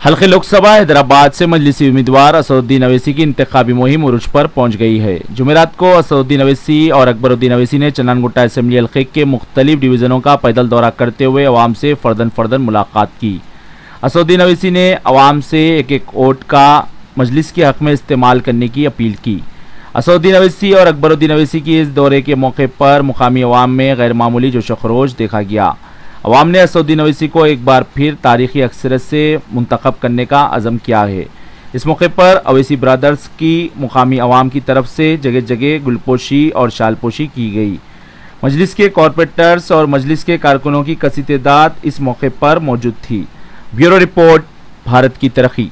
हल्के लोकसभा हैदराबाद से मजलिसी उम्मीदवार असदुद्दीन अवैसी की इंतखाबी मुहिम उरूज पर पहुंच गई है। जुमेरात को असदुद्दीन अवैसी और अकबरुद्दीन अवैसी ने चन्नानगुट्टा असेंबली हल्के के मुख्तलिफ डिवीज़नों का पैदल दौरा करते हुए अवाम से फर्दन मुलाकात की। असदुद्दीन अवैसी ने अवाम से एक वोट का मजलिस के हक में इस्तेमाल करने की अपील की। असदुद्दीन अवैसी और अकबरुद्दीन अवैसी की इस दौरे के मौके पर मुकामी अवाम में गैर मामूली जोश व खरोश देखा गया। अवाम ने असदुद्दीन अवैसी को एक बार फिर तारीखी अक्सरियत से मुंतखब करने का अज़म किया है। इस मौके पर अवैसी ब्रदर्स की मुकामी अवाम की तरफ से जगह जगह गुलपोशी और शालपोशी की गई। मजलिस के कॉरपोरेटर्स और मजलिस के कारकुनों की कसी तादाद इस मौके पर मौजूद थी। ब्यूरो रिपोर्ट, भारत की तरक्की।